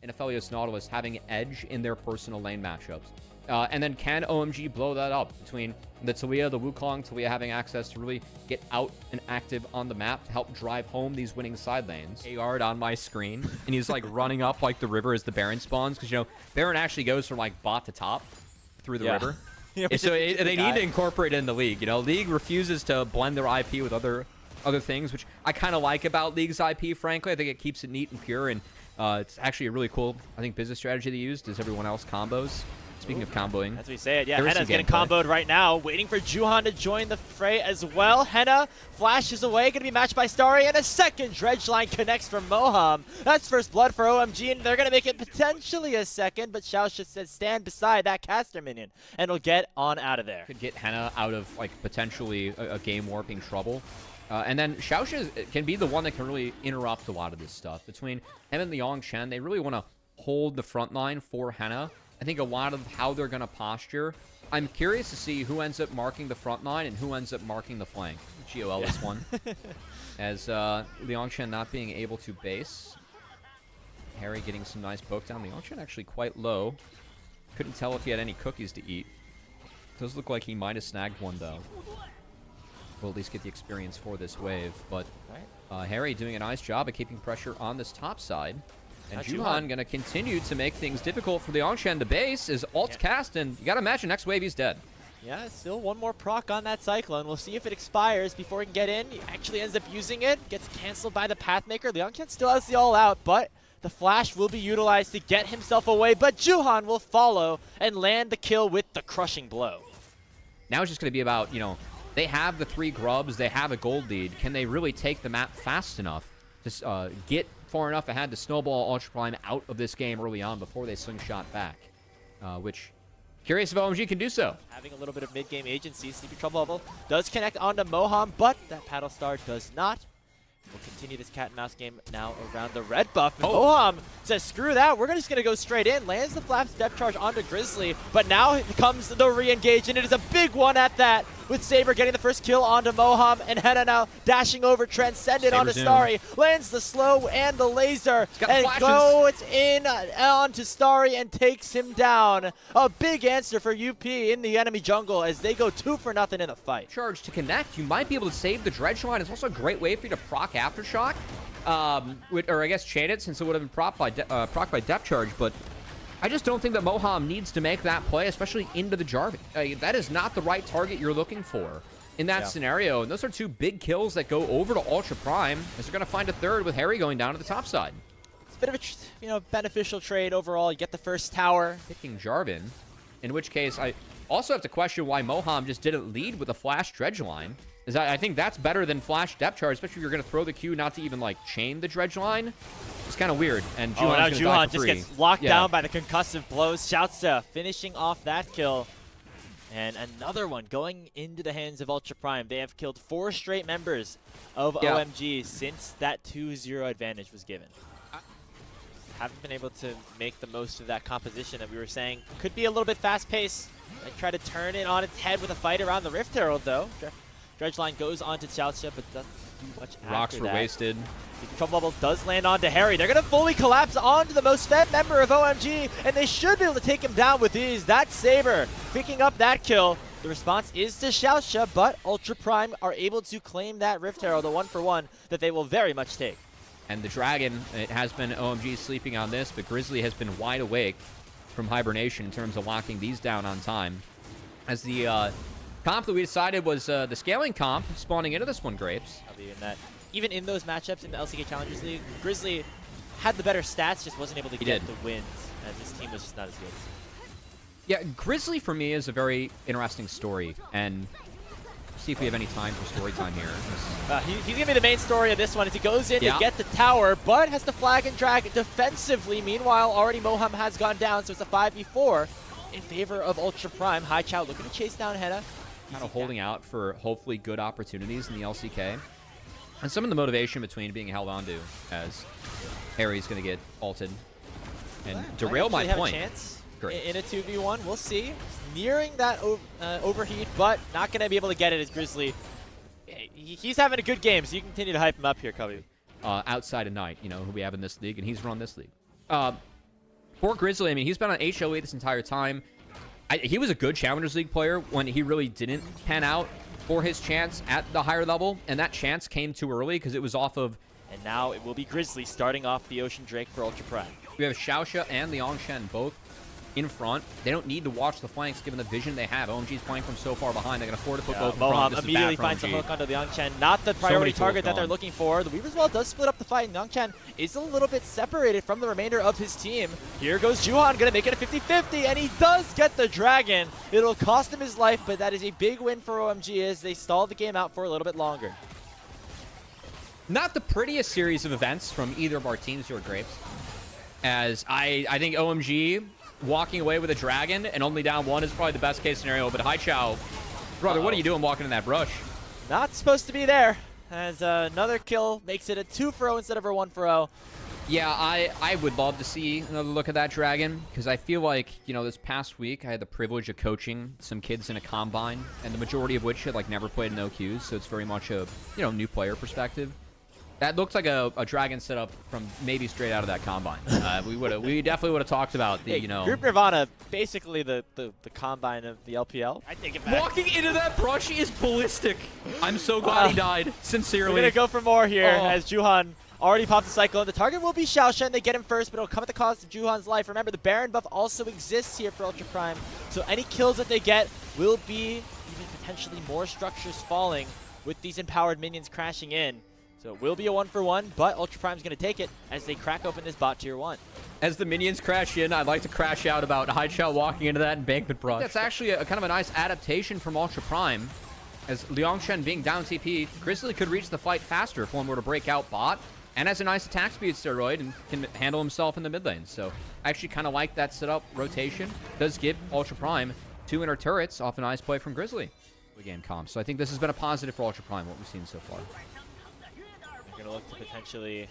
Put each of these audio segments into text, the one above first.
and Aphelios Nautilus having edge in their personal lane matchups. And then can OMG blow that up between the Taliyah, the Wukong, Taliyah having access to really get out and active on the map to help drive home these winning side lanes. Ayard on my screen, and he's like running up like the river as the Baron spawns, because, you know, Baron actually goes from like bot to top through the river. Yeah, so they need to incorporate it in the League. You know, League refuses to blend their IP with other things, which I kind of like about League's IP, frankly. I think it keeps it neat and pure, and it's actually a really cool, I think, business strategy they used, as everyone else combos. Speaking of comboing. As we say it, yeah, Henna's getting comboed right now, waiting for Juhan to join the fray as well. Henna flashes away, going to be matched by Starry, and a second dredge line connects from Moham. That's first blood for OMG, and they're going to make it potentially a second, but Xiaoxia says stand beside that caster minion, and will get on out of there. Could get Henna out of, like, potentially a game warping trouble. And then Xiaoxia can be the one that can really interrupt a lot of this stuff. Between him and Liang Chen, they really want to hold the front line for Henna. I think a lot of how they're going to posture. I'm curious to see who ends up marking the front line and who ends up marking the flank. GOL this one. As Liang Chen not being able to base. Harry getting some nice poke down. Liang Chen actually quite low. Couldn't tell if he had any cookies to eat. Does look like he might have snagged one, though. We'll at least get the experience for this wave. But Harry doing a nice job of keeping pressure on this top side. And Juhan going to continue to make things difficult for the Liangshan. The base is alt cast, and you got to imagine next wave he's dead. Yeah, still one more proc on that Cyclone. We'll see if it expires before he can get in. He actually ends up using it. Gets canceled by the Pathmaker. Liangshan still has the all out, but the flash will be utilized to get himself away. But Juhan will follow and land the kill with the crushing blow. Now it's just going to be about, you know, they have the 3 grubs. They have a gold lead. Can they really take the map fast enough to get far enough ahead to snowball Ultra Prime out of this game early on before they slingshot back? Which, curious if OMG can do so. Having a little bit of mid-game agency, Sleepy Trouble Bubble does connect onto Moham, but that Paddle Star does not. We'll continue this cat and mouse game now around the red buff. And Moham says, screw that, we're just going to go straight in. Lands the Flap Step Charge onto Grizzly, but now comes the re-engage, and it is a big one at that, with Saber getting the first kill onto Moham, and Henna now dashing over, transcended onto Starry, lands the slow and the laser, and goes in onto Starry and takes him down. A big answer for UP in the enemy jungle as they go 2-0 in the fight. Charge to connect. You might be able to save the dredge line. It's also a great way for you to proc Aftershock, or I guess chain it, since it would have been proc by depth charge, but I just don't think that Moham needs to make that play, especially into the Jarvan. That is not the right target you're looking for in that scenario. And those are 2 big kills that go over to Ultra Prime, as they're going to find a third with Harry going down to the top side. It's a bit of a beneficial trade overall. You get the first tower. Picking Jarvan, in which case I also have to question why Moham just didn't lead with a flash dredge line. I think that's better than flash depth charge, especially if you're going to throw the Q not to even, like, chain the dredge line. It's kind of weird. And now Juhan just gets locked down by the concussive blows. Xiaoxia finishing off that kill. And another one going into the hands of Ultra Prime. They have killed 4 straight members of OMG since that 2-0 advantage was given. Haven't been able to make the most of that composition that we were saying. Could be a little bit fast-paced. They try to turn it on its head with a fight around the Rift Herald, though. Dredge line goes onto Xiaoxia, but doesn't do much after that. Rocks were wasted. The Trouble Bubble does land onto Harry. They're going to fully collapse onto the most fed member of OMG, and they should be able to take him down with ease. That's Saber picking up that kill. The response is to Xiaoxia, but Ultra Prime are able to claim that Rift Herald, a 1-for-1 that they will very much take. And the Dragon, it has been OMG sleeping on this, but Grizzly has been wide awake from hibernation in terms of locking these down on time. As the comp that we decided was the scaling comp, spawning into this one, Grapes. Even in those matchups in the LCK Challengers League, Grizzly had the better stats, just wasn't able to get the wins, as this team was just not as good. Yeah, Grizzly for me is a very interesting story, and see if we have any time for story time here. He's going to be the main story of this one as he goes in to get the tower, but has to flag and drag defensively. Meanwhile, already Moham has gone down, so it's a 5v4 in favor of Ultra Prime. Hai Chao looking to chase down Henna. Kind of holding out for hopefully good opportunities in the LCK. And some of the motivation between being held onto, as Harry's going to get ulted and derail my point. Chance in a 2v1. We'll see. Nearing that overheat, but not going to be able to get it as Grizzly. He's having a good game, so you can continue to hype him up here, Cubby. Outside of Knight, you know, who we have in this league, and he's run this league. For Grizzly, I mean, he's been on HLE this entire time. He was a good Challengers League player when he really didn't pan out for his chance at the higher level, and that chance came too early because it was off of... And now it will be Grizzly starting off the Ocean Drake for Ultra Prime. We have Xiaoxia and Liang Shen both in front. They don't need to watch the flanks given the vision they have. OMG's playing from so far behind. They can afford to put both in front. This immediately finds the hook onto Liang Chen. Not the priority target that they're looking for. The Weaver's Wall does split up the fight, and Liang Chen is a little bit separated from the remainder of his team. Here goes Juhan, going to make it a 50-50, and he does get the Dragon. It'll cost him his life, but that is a big win for OMG as they stalled the game out for a little bit longer. Not the prettiest series of events from either of our teams here at Grapes, as I think OMG walking away with a Dragon and only down 1 is probably the best case scenario, but Haichao, brother, what are you doing walking in that brush? Not supposed to be there, as another kill makes it a 2-for-0 instead of a 1-for-0. Yeah, I would love to see another look at that Dragon, because I feel like, you know, this past week I had the privilege of coaching some kids in a combine, and the majority of which had like never played in OQs, so it's very much a, you know, new player perspective. That looks like a Dragon setup from maybe straight out of that combine. We definitely would have talked about the, hey, you know... Group Nirvana, basically the combine of the LPL. I take it back. Walking into that brush is ballistic. I'm so glad he died, sincerely. We're going to go for more here as Juhan already popped the cycle. The target will be Xiaoxia, and they get him first, but it'll come at the cost of Juhan's life. Remember, the Baron buff also exists here for Ultra Prime, so any kills that they get will be even potentially more structures falling with these empowered minions crashing in. So it will be a 1-for-1, but Ultra Prime's going to take it as they crack open this bot tier 1. As the minions crash in, I'd like to crash out about Haichao walking into that embankment brush. That's actually a kind of a nice adaptation from Ultra Prime. As Liang Shen being down TP, Grizzly could reach the fight faster if one were to break out bot, and has a nice attack speed steroid and can handle himself in the mid lane. So I actually kind of like that setup rotation. Does give Ultra Prime 2 inner turrets off a nice play from Grizzly. Game comp. So I think this has been a positive for Ultra Prime, what we've seen so far. Going to look to potentially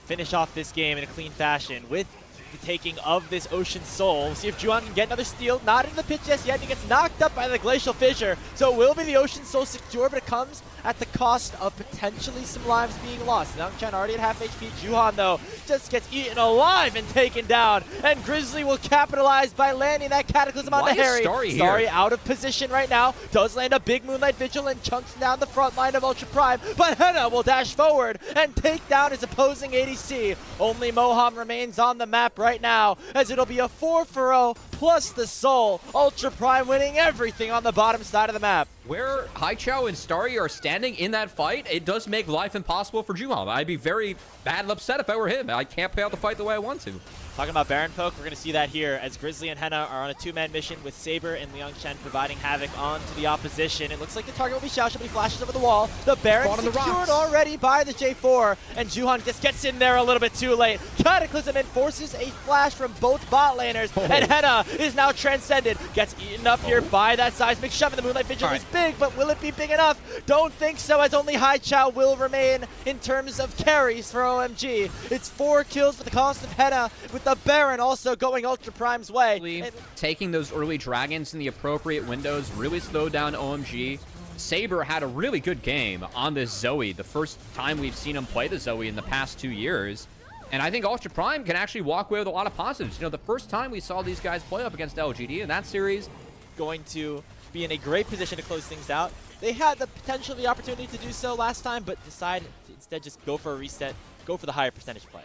finish off this game in a clean fashion with the taking of this Ocean Soul. We'll see if Juhan can get another steal. Not in the pit just yet. He gets knocked up by the Glacial Fissure. So it will be the Ocean Soul secure, but it comes at the cost of potentially some lives being lost. Liang Chen already at half HP. Juhan, though, just gets eaten alive and taken down. And Grizzly will capitalize by landing that Cataclysm onto Harry. Starry out of position right now. Does land a big Moonlight Vigil and chunks down the front line of Ultra Prime. But Henna will dash forward and take down his opposing ADC. Only Moham remains on the map right now, as it'll be a 4-for-0 plus the Soul. Ultra Prime winning everything on the bottom side of the map. Where Haichao and Starry are standing in that fight, it does make life impossible for Juhan. I'd be very bad and upset if I were him. I can't play out the fight the way I want to. Talking about Baron poke, we're going to see that here as Grizzly and Henna are on a 2-man mission with Saber and Liang Chen providing havoc onto the opposition. It looks like the target will be Xiaoxia, but he flashes over the wall. The Baron secured already by the J4, and Juhan just gets in there a little bit too late. Cataclysm enforces a flash from both bot laners, and Henna is now transcended. Gets eaten up here by that seismic shove, and the Moonlight Vigil is big, but will it be big enough? Don't think so, as only Haichao will remain in terms of carries for OMG. It's 4 kills for the cost of Henna, with the Baron also going Ultra Prime's way. Taking those early Dragons in the appropriate windows really slowed down OMG. Saber had a really good game on this Zoe, the first time we've seen him play the Zoe in the past 2 years. And I think Ultra Prime can actually walk away with a lot of positives. You know, the first time we saw these guys play up against LGD in that series, going to be in a great position to close things out. They had the potential, the opportunity to do so last time, but decided to instead just go for a reset, go for the higher percentage play.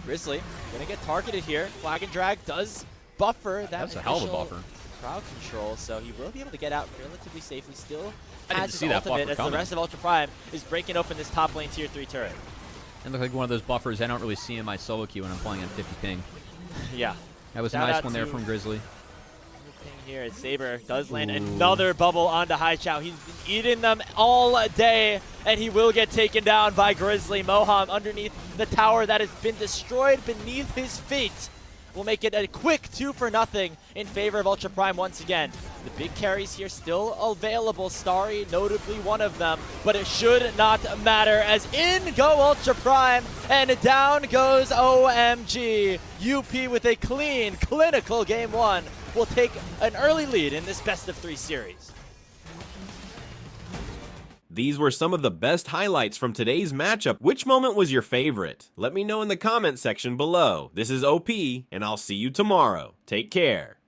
Grizzly gonna get targeted here. Flag and Drag does buffer that. That's a hell of a buffer. Crowd control, so he will be able to get out relatively safely. Still I didn't has see his that ultimate buffer as coming. the rest of Ultra Prime is breaking open this top lane tier 3 turret. And look like one of those buffers I don't really see in my solo queue when I'm playing at 50 ping. Yeah. That was a nice one there from Grizzly. Here as Saber does land another bubble onto Haichao. He's been eating them all day, and he will get taken down by Grizzly. Moham underneath the tower that has been destroyed beneath his feet will make it a quick 2-for-0 in favor of Ultra Prime once again. The big carries here still available, Starry notably one of them, but it should not matter as in go Ultra Prime and down goes OMG. UP with a clean, clinical game 1 will take an early lead in this best-of-3 series. These were some of the best highlights from today's matchup. Which moment was your favorite? Let me know in the comment section below. This is OP, and I'll see you tomorrow. Take care.